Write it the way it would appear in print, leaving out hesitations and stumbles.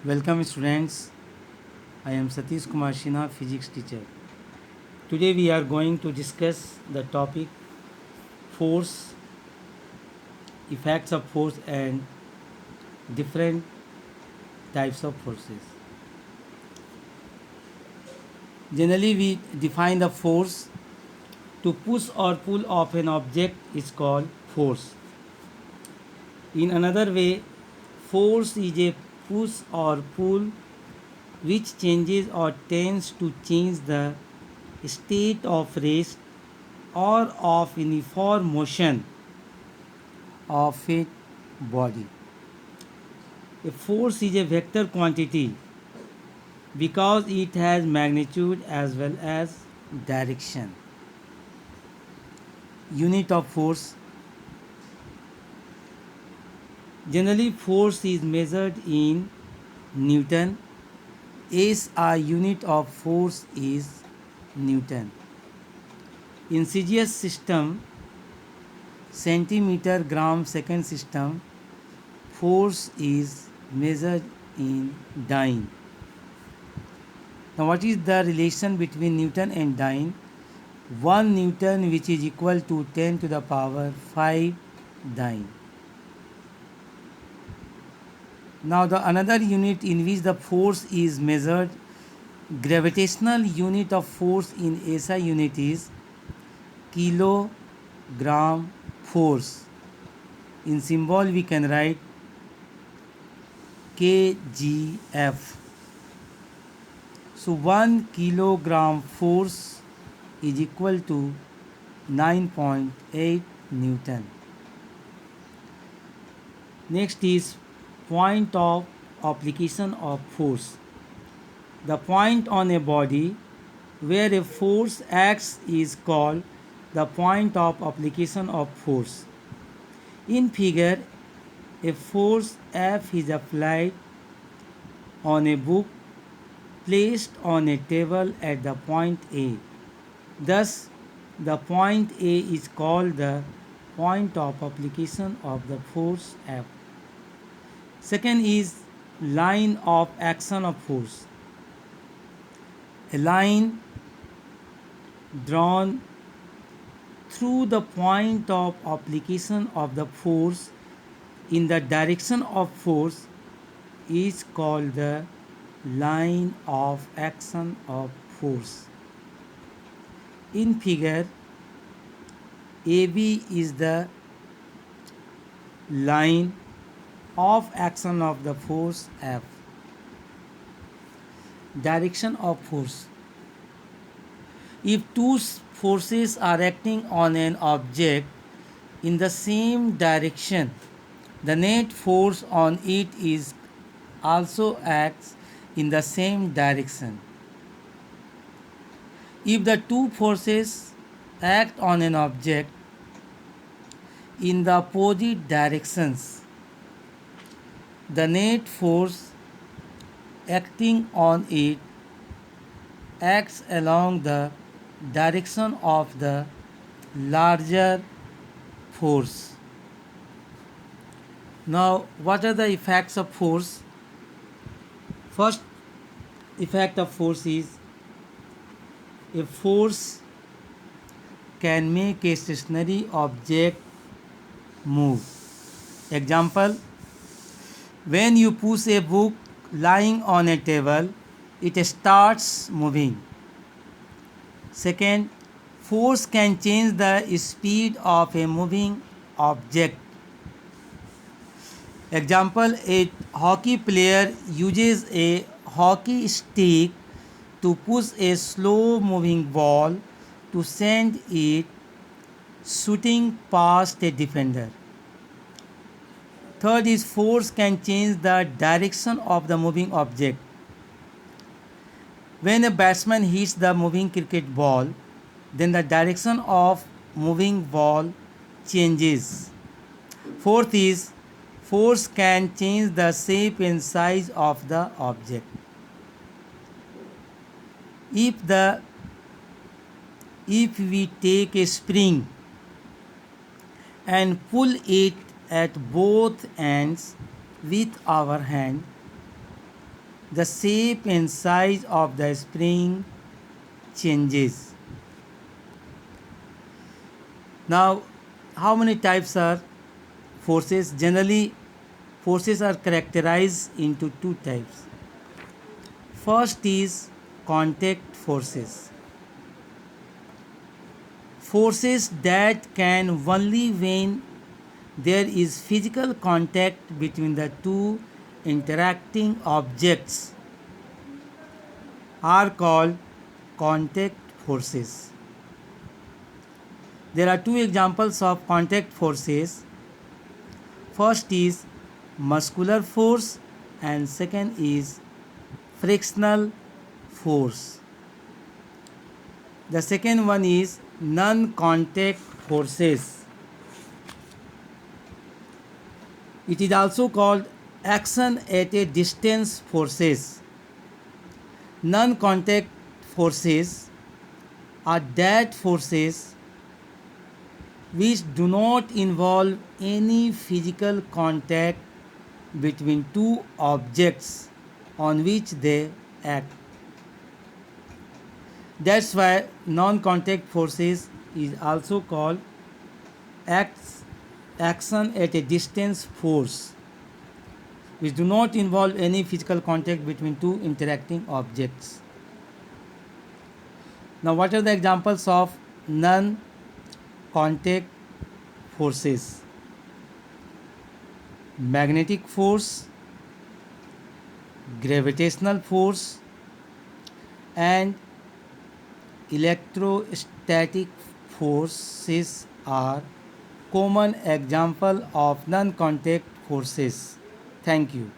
Welcome students. I am Satish Kumar Sinha, physics teacher. Today we are going to discuss the topic force, effects of force and different types of forces. Generally we define the force to push or pull of an object is called force. In another way, force is a push or pull which changes or tends to change the state of rest or of uniform motion of a body. A force is a vector quantity because it has magnitude as well as direction. Unit of force. Generally, force is measured in Newton. SI unit of force is Newton. In CGS system, centimeter gram second system, force is measured in dyne. Now what is the relation between Newton and dyne? 1 Newton which is equal to 10 to the power 5 dyne. Now the another unit in which the force is measured, gravitational unit of force in SI unit is kilogram force. In symbol we can write kgf. So 1 kilogram force is equal to 9.8 Newton. Next is point of application of force. The point on a body where a force acts is called the point of application of force. In figure, a force F is applied on a book placed on a table at the point A. Thus, the point A is called the point of application of the force F. Second is line of action of force. A line drawn through the point of application of the force in the direction of force is called the line of action of force. In figure, AB is the line of action of the force F. Direction of force. If two forces are acting on an object in the same direction, the net force on it is also acts in the same direction. If the two forces act on an object in the opposite directions, the net force acting on it acts along the direction of the larger force. Now, what are the effects of force? First effect of force is a force can make a stationary object move. Example, when you push a book lying on a table, it starts moving. Second, force can change the speed of a moving object. Example, a hockey player uses a hockey stick to push a slow moving ball to send it shooting past a defender. Third is force can change the direction of the moving object. When a batsman hits the moving cricket ball, then the direction of moving ball changes. Fourth is force can change the shape and size of the object. If we take a spring and pull it at both ends with our hand, the shape and size of the spring changes. Now, how many types are forces? Generally, forces are characterized into two types. First is contact forces. Forces that can only when there is physical contact between the two interacting objects are called contact forces. There are two examples of contact forces. First is muscular force and second is frictional force. The second one is non-contact forces. It is also called action at a distance forces. Non-contact forces are that forces which do not involve any physical contact between two objects on which they act. That's why non-contact forces is also called action at a distance force, which do not involve any physical contact between two interacting objects. Now, what are the examples of non-contact forces? Magnetic force, gravitational force, and electrostatic forces are common example of non-contact forces. Thank you.